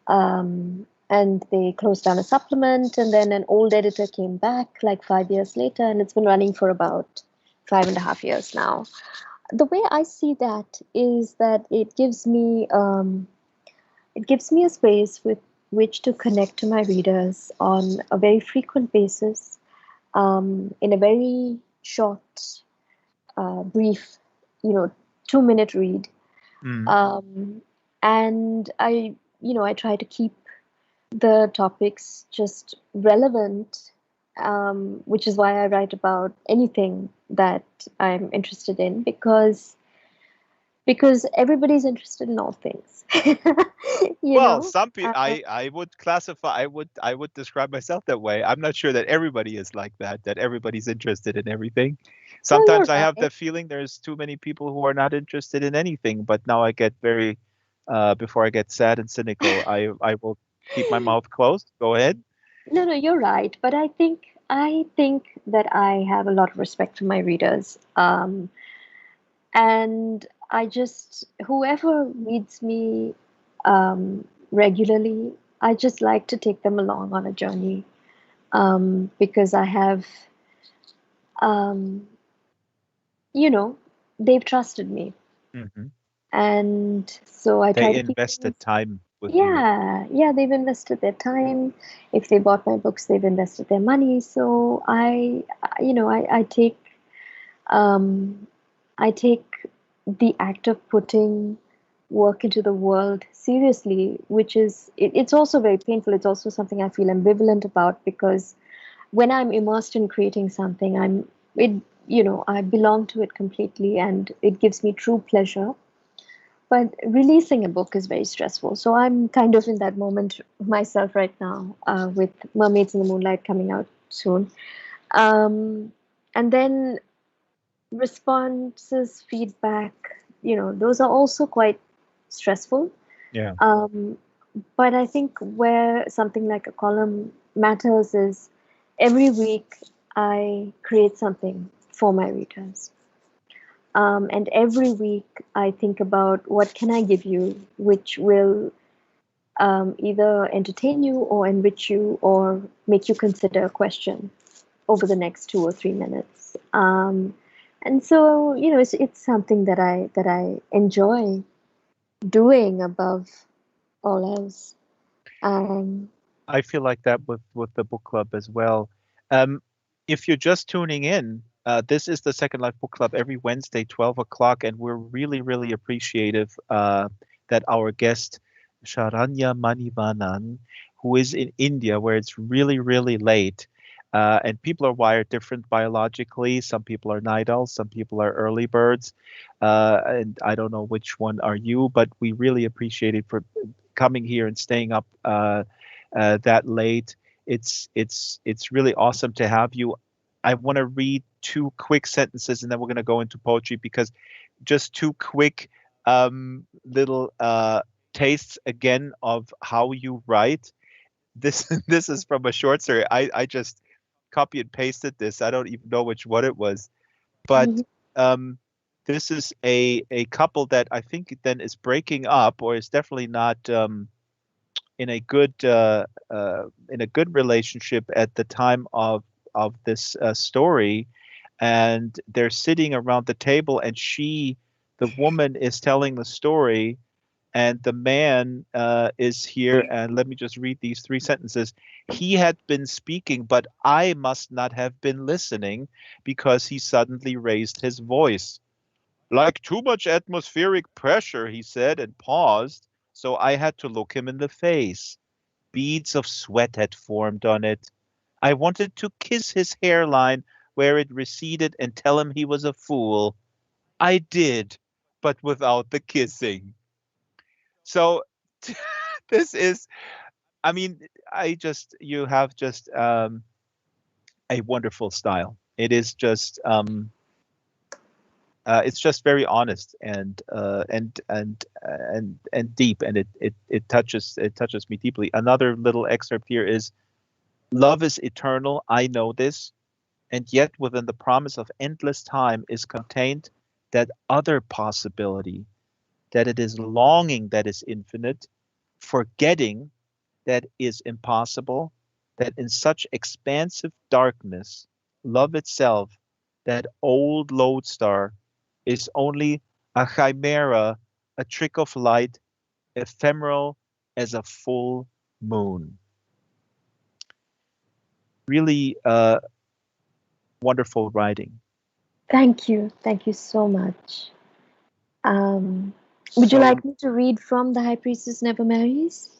and they closed down a supplement. And then an old editor came back like 5 years later, and it's been running for about 5.5 years now. The way I see that is that it gives me a space with which to connect to my readers on a very frequent basis, in a very short, brief, you know, 2-minute read. Mm. Um, and I try to keep the topics just relevant, which is why I write about anything that I'm interested in, because everybody's interested in all things. you Well, know? some people, I would classify, I would describe myself that way. I'm not sure that everybody is like that, that everybody's interested in everything. No, you're Sometimes I have the right. feeling there's too many people who are not interested in anything, but now I get very, before I get sad and cynical, I will keep my mouth closed. Go ahead. No, no, you're right. But I think that I have a lot of respect for my readers. And I just, whoever reads me regularly, I just like to take them along on a journey, because I have, um, you know, they've trusted me. Hmm. And so I try They to keep things. invested time with you. Yeah, yeah, they've invested their time. If they bought my books, they've invested their money. So um, I take the act of putting work into the world seriously, which it's also very painful. It's also something I feel ambivalent about, because when I'm immersed in creating something, I belong to it completely, and it gives me true pleasure. But releasing a book is very stressful. So I'm kind of in that moment myself right now, with Mermaids in the Moonlight coming out soon. Um, and then responses, feedback, those are also quite stressful. Yeah. Um, but I think where something like a column matters is every week I create something for my readers. And every week I think about what can I give you which will, either entertain you or enrich you or make you consider a question over the next 2 or 3 minutes. And so, it's something that I enjoy doing above all else. Um, I feel like that with the book club as well. Um, if you're just tuning in, this is the Second Life Book Club every Wednesday, 12 o'clock, and we're really, really appreciative that our guest, Sharanya Manivannan, who is in India, where it's really, really late, and people are wired different biologically. Some people are night owls, some people are early birds, and I don't know which one are you, but we really appreciate it for coming here and staying up. That late. It's really awesome to have you. I want to read two quick sentences and then we're going to go into poetry, because just two quick little tastes again of how you write. this this is from a short story. I just copy and pasted this. I don't even know which one it was, but Mhm. um, this is a couple that I think then is breaking up or is definitely not in a good in a good relationship at the time of this story, and they're sitting around the table, and the woman, is telling the story, and the man is here. And let me just read these three sentences. He had been speaking, but I must not have been listening because he suddenly raised his voice. Like too much atmospheric pressure, he said, and paused, so I had to look him in the face. Beads of sweat had formed on it. I wanted to kiss his hairline where it receded and tell him he was a fool. I did, but without the kissing. So this is, I mean, you have just a wonderful style. It is just, it's just very honest and deep, and it touches me deeply. Another little excerpt here is: love is eternal, I know this, and yet within the promise of endless time is contained that other possibility, that it is longing that is infinite, forgetting that is impossible, that in such expansive darkness, love itself, that old lodestar, is only a chimera, a trick of light, ephemeral as a full moon. Really wonderful writing. Thank you so much. Um, would you So, like me to read from The High Priestess Never Marries?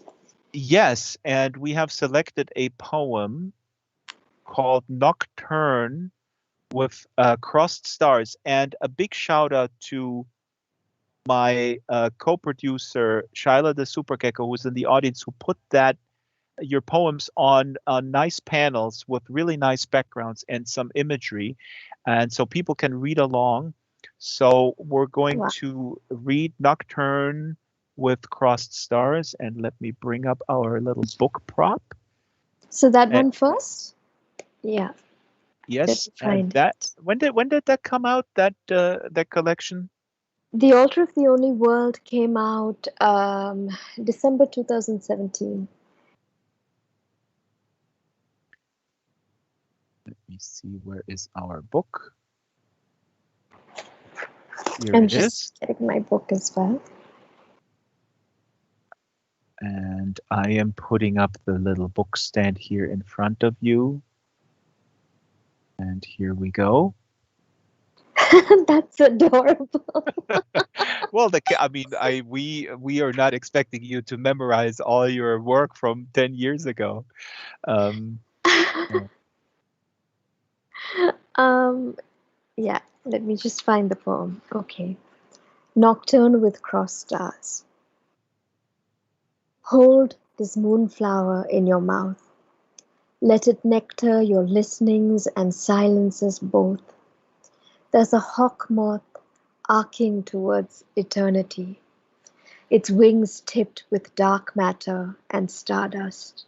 yes, and we have selected a poem called Nocturne with crossed stars. And a big shout out to my co-producer Shyla the Super Gecko, who's in the audience, who put that your poems on nice panels with really nice backgrounds and some imagery, and so people can read along. So we're going Wow. to read Nocturne with crossed stars, and let me bring up our little book prop. So that Uh, one first? Yeah, let yes, me and find that it. when did that come out? That collection? The Altar of the Only World came out December 2017. Let me see, where is our book? Here I'm it just is. getting my book as well. And I am putting up the little book stand here in front of you. And here we go. That's adorable. Well, I mean, we are not expecting you to memorize all your work from 10 years ago. Um, uh, um, yeah, let me just find the poem. Okay. Nocturne with Crossed Stars. Hold this moonflower in your mouth. Let it nectar your listenings and silences both. There's a hawk moth arcing towards eternity, its wings tipped with dark matter and stardust.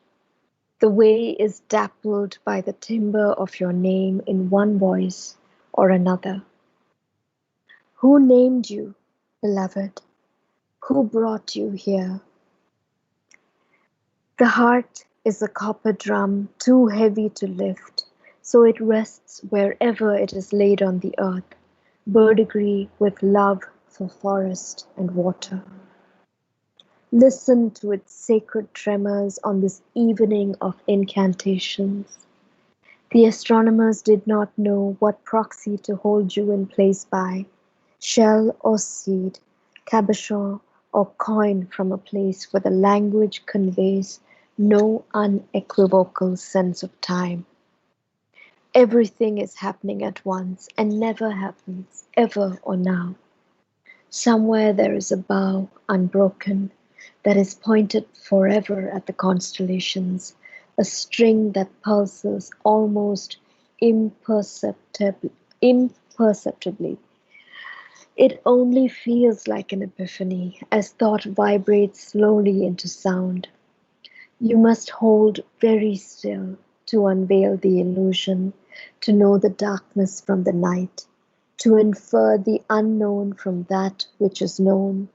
The way is dappled by the timbre of your name in one voice or another. Who named you, beloved? Who brought you here? The heart is a copper drum too heavy to lift, so it rests wherever it is laid on the earth, verdigris with love for forest and water. Listen to its sacred tremors on this evening of incantations. The astronomers did not know what proxy to hold you in place by, shell or seed, cabochon or coin from a place where the language conveys no unequivocal sense of time. Everything is happening at once and never happens, ever or now. Somewhere there is a bow unbroken that is pointed forever at the constellations, a string that pulses almost imperceptibly. It only feels like an epiphany as thought vibrates slowly into sound. You must hold very still to unveil the illusion, to know the darkness from the night, to infer the unknown from that which is known,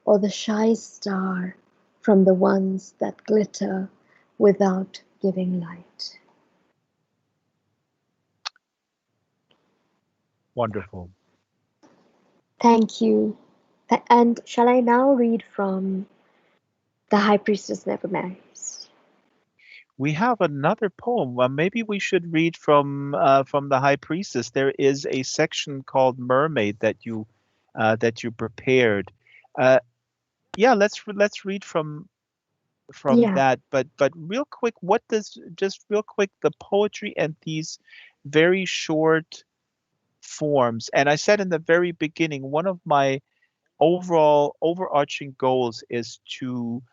or the shy star from the ones that glitter without giving light. Wonderful. Thank you. And shall I now read from The High Priestess Never Marries? We have another poem. Well, maybe we should read from the High Priestess. There is a section called Mermaid that you prepared. Uh, yeah, let's read from Yeah. that. But real quick, what does just real quick the poetry and these very short forms. And I said in the very beginning, one of my overall overarching goals is to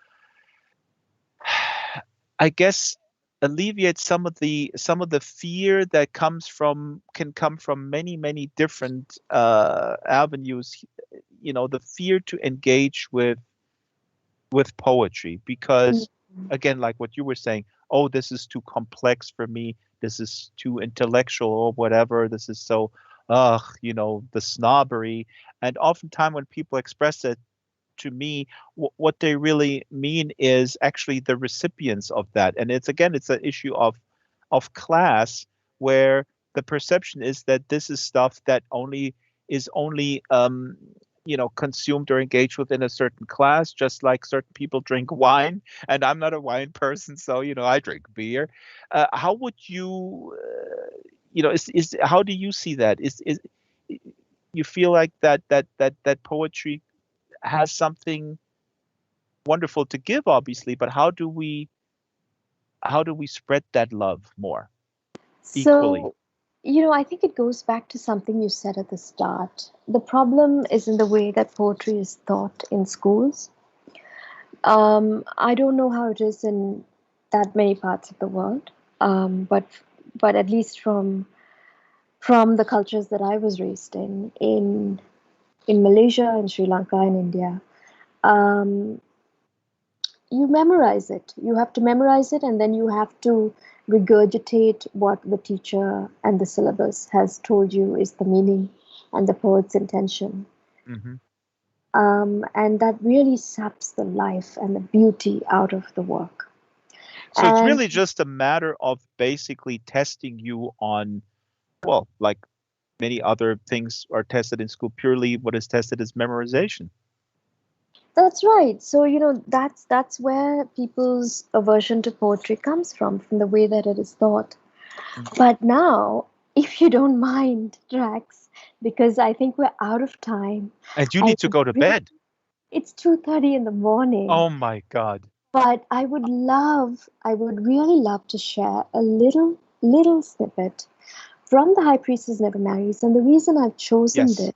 I guess alleviate some of the fear that can come from many different avenues. The fear to engage with poetry because, Mhm. again, like what you were saying, oh, this is too complex for me. This is too intellectual or whatever. This is so, the snobbery. And oftentimes when people express it to me, what they really mean is actually the recipients of that. And it's an issue of class where the perception is that this is stuff that only is only consumed or engaged with in a certain class, just like certain people drink wine. And I'm not a wine person, so I drink beer. How would you, is how do you see that? Is you feel like that poetry has something wonderful to give, obviously, but how do we spread that love more equally? So, I think it goes back to something you said at the start. The problem is in the way that poetry is taught in schools. I don't know how it is in that many parts of the world, but at least from the cultures that I was raised in Malaysia, in Sri Lanka, in India, um, you memorize it. You have to memorize it, and then you have to regurgitate what the teacher and the syllabus has told you is the meaning and the poet's intention. Hmm. And that really saps the life and the beauty out of the work. So it's And really just a matter of basically testing you on, well, like many other things are tested in school, purely what is tested is memorization. that's right. So, that's where people's aversion to poetry comes from the way that it is taught. Mm. But now, if you don't mind, Drax, because I think we're out of time, And you I need to would go to really, bed. it's 2:30 in the morning, Oh my God. but I would really love to share a little snippet from The High Priestess Never Marries. And the reason I've chosen Yes. this is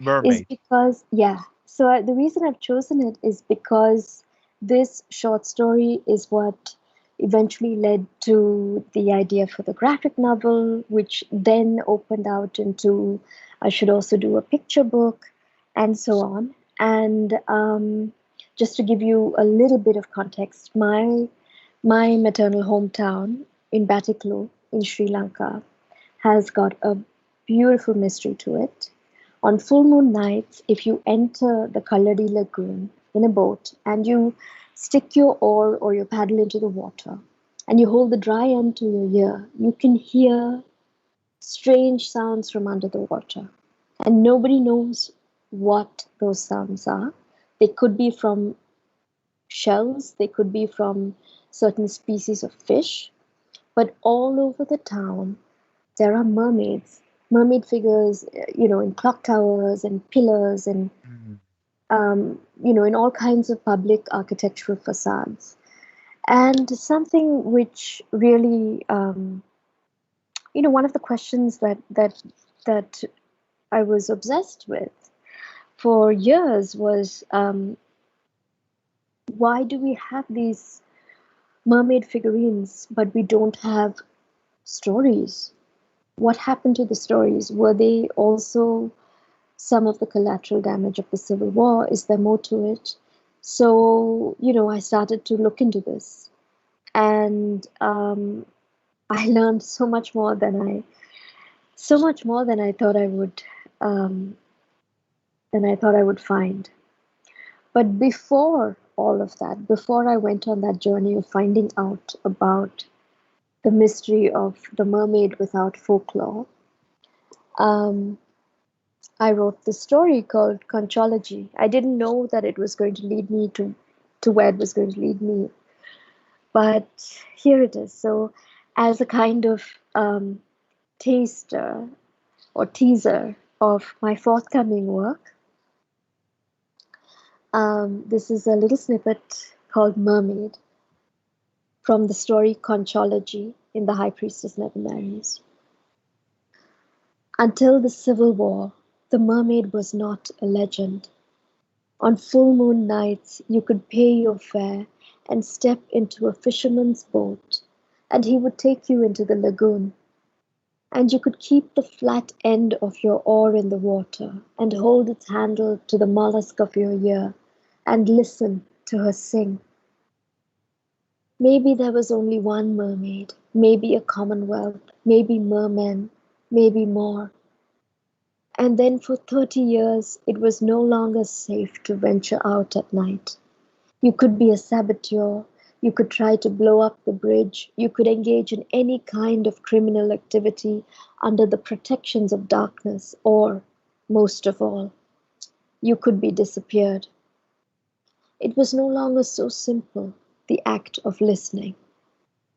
Mermaid. because, yeah, so the reason I've chosen it is because this short story is what eventually led to the idea for the graphic novel, which then opened out into I should also do a picture book and so on. And just to give you a little bit of context, my maternal hometown in Batiklu in Sri Lanka has got a beautiful mystery to it. On full moon nights, if you enter the Kalladi Lagoon in a boat and you stick your oar or your paddle into the water and you hold the dry end to your ear, you can hear strange sounds from under the water. And nobody knows what those sounds are. They could be from shells, they could be from certain species of fish, but all over the town there are mermaids, mermaid figures, in clock towers and pillars and, Mm. in all kinds of public architectural facades. And something which really, one of the questions that I was obsessed with for years was why do we have these mermaid figurines, but we don't have stories? What happened to the stories? Were they also some of the collateral damage of the Civil War? Is there more to it? So, I started to look into this. and I learned so much more than I thought I would, um, find. But before all of that, before I went on that journey of finding out about the mystery of the mermaid without folklore, um, I wrote this story called Conchology. I didn't know that it was going to lead me to where it was going to lead me, but here it is. So, as a kind of taster or teaser of my forthcoming work, this is a little snippet called Mermaid from the story Conchology in The High Priestess Never Marries. Until the Civil War, the mermaid was not a legend. On full moon nights, you could pay your fare and step into a fisherman's boat, and he would take you into the lagoon. And you could keep the flat end of your oar in the water and hold its handle to the mollusk of your ear and listen to her sing. Maybe there was only one mermaid, maybe a commonwealth, maybe mermen, maybe more. And then for 30 years it was no longer safe to venture out at night. You could be a saboteur, you could try to blow up the bridge, you could engage in any kind of criminal activity under the protections of darkness, or, most of all, you could be disappeared. It was no longer so simple, the act of listening.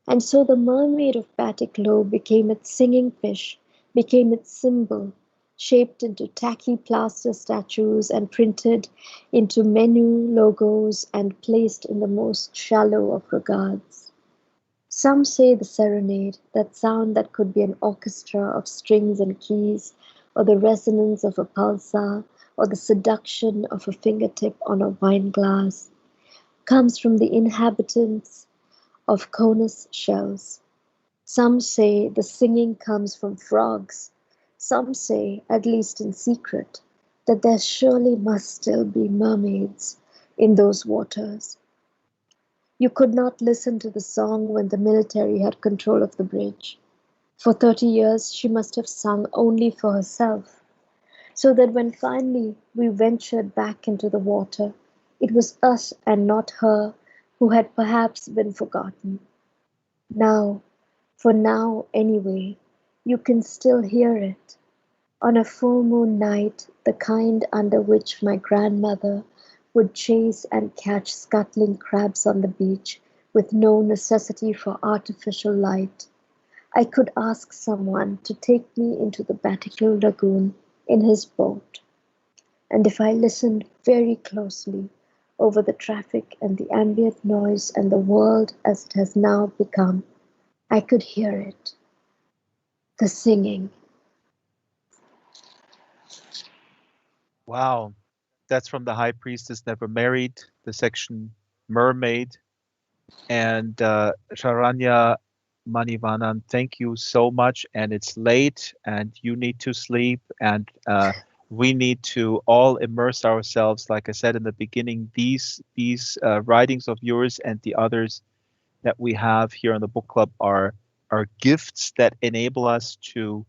And so the mermaid of Batticlow became its singing fish, became its symbol, shaped into tacky plaster statues and printed into menu logos and placed in the most shallow of regards. Some say the serenade, that sound that could be an orchestra of strings and keys, or the resonance of a pulsar, or the seduction of a fingertip on a wine glass, comes from the inhabitants of conus shells. Some say the singing comes from frogs. Some say, at least in secret, that there surely must still be mermaids in those waters. You could not listen to the song when the military had control of the bridge. For 30 years she must have sung only for herself, so that when finally we ventured back into the water, it was us and not her who had perhaps been forgotten. Now, for now anyway, you can still hear it. On a full moon night, the kind under which my grandmother would chase and catch scuttling crabs on the beach with no necessity for artificial light, I could ask someone to take me into the Batticlow lagoon in his boat. And if I listened very closely over the traffic and the ambient noise and the world as it has now become, I could hear it. The singing. Wow. That's from The High Priestess Never Married, the section Mermaid. And Sharanya Manivannan, thank you so much. And it's late, and you need to sleep, and we need to all immerse ourselves. Like I said in the beginning, these writings of yours and the others that we have here on the book club are gifts that enable us to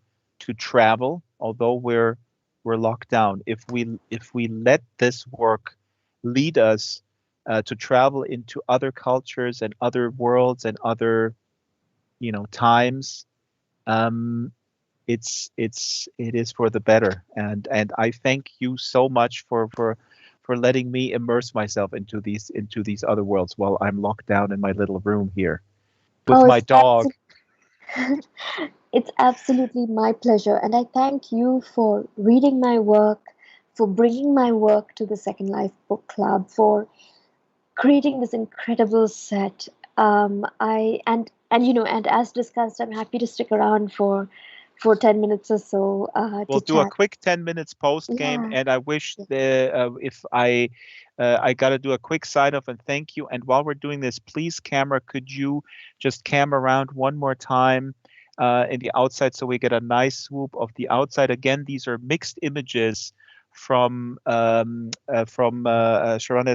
travel, although we're locked down. If we let this work lead us to travel into other cultures and other worlds and other times, um, it is for the better. And I thank you so much for letting me immerse myself into these other worlds while I'm locked down in my little room here with Oh, my dog. it's absolutely my pleasure, and I thank you for reading my work, for bringing my work to the Second Life Book Club, for creating this incredible set. I and as discussed, I'm happy to stick around for 10 minutes or so We'll to do a chat. quick 10 minutes post game, Yeah, and I wish yeah. the if I got to do a quick sign off and thank you. And while we're doing this, please, camera, could you just cam around one more time in the outside so we get a nice swoop of the outside? Again, these are mixed images Sharanya's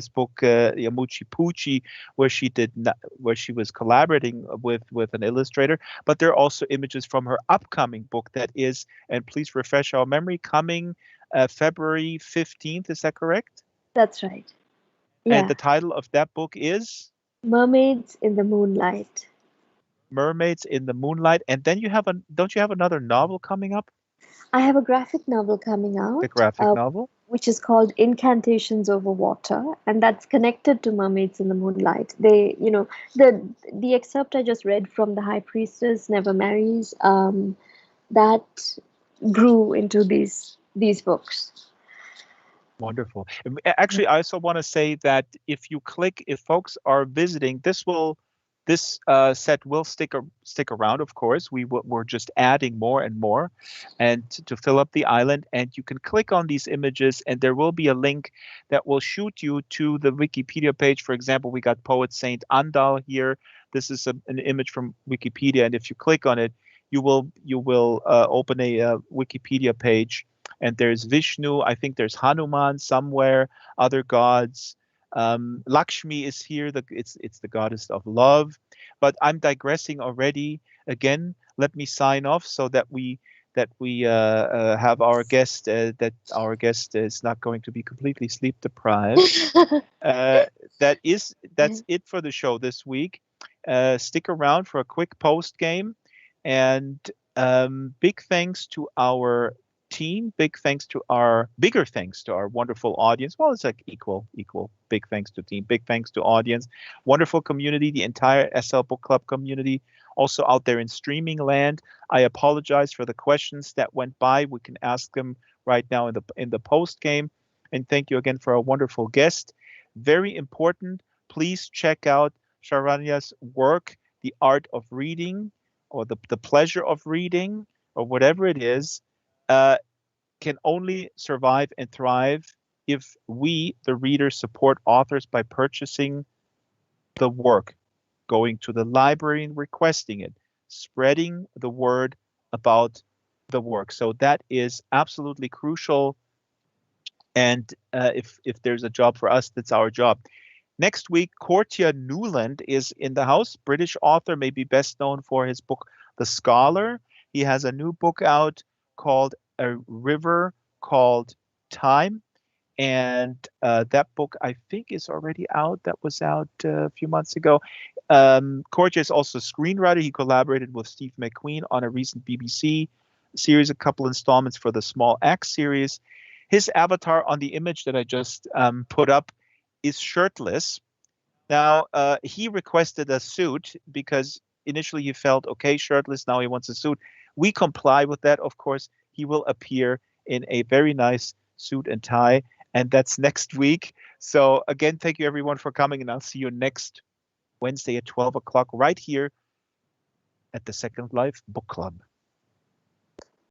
book Yamuchi Puchi, where she was collaborating with an illustrator. But there are also images from her upcoming book that is, and please refresh our memory, coming February 15th. Is that correct? That's right. And Yeah. the title of that book is Mermaids in the Moonlight. Mermaids in the Moonlight. And then don't you have another novel coming up? I have a graphic novel coming The out, graphic novel? which is called Incantations Over Water, and that's connected to Mermaids in the Moonlight. They, the excerpt I just read from The High Priestess Never Marries, that grew into these books. Wonderful. Actually, I also want to say that if folks are visiting, this set will stick around. Of course, we're just adding more and more, and to fill up the island. And you can click on these images, and there will be a link that will shoot you to the Wikipedia page. For example, we got poet Saint Andal here. This is an image from Wikipedia, and if you click on it, you will open a Wikipedia page. And there's Vishnu. I think there's Hanuman somewhere. Other gods. Lakshmi is here. It's the goddess of love. But I'm digressing already. Again, let me sign off so that we have our guest. That our guest is not going to be completely sleep deprived. That's it for the show this week. Stick around for a quick post game, and big thanks to our team. Bigger thanks to our wonderful audience. Well, it's like equal. Big thanks to team. Big thanks to audience. Wonderful community, the entire SL Book Club community. Also out there in streaming land. I apologize for the questions that went by. We can ask them right now in the post game. And thank you again for a wonderful guest. Very important. Please check out Sharanya's work, The Art of Reading, or the Pleasure of Reading, or whatever it is. Can only survive and thrive if we, the readers, support authors by purchasing the work, going to the library and requesting it, spreading the word about the work. So that is absolutely crucial. And if there's a job for us, that's our job. Next week, Courttia Newland is in the house. British author, maybe best known for his book, The Scholar. He has a new book out called A River Called Time. And that book, I think, is already out. That was out a few months ago. Courttia is also a screenwriter. He collaborated with Steve McQueen on a recent BBC series, a couple installments for the Small Axe series. His avatar on the image that I just put up is shirtless. Now, he requested a suit because initially he felt, okay, shirtless, now he wants a suit. We comply with that, of course. He will appear in a very nice suit and tie, and that's next week. So again, thank you everyone for coming, and I'll see you next Wednesday at 12 o'clock right here at the Second Life Book Club.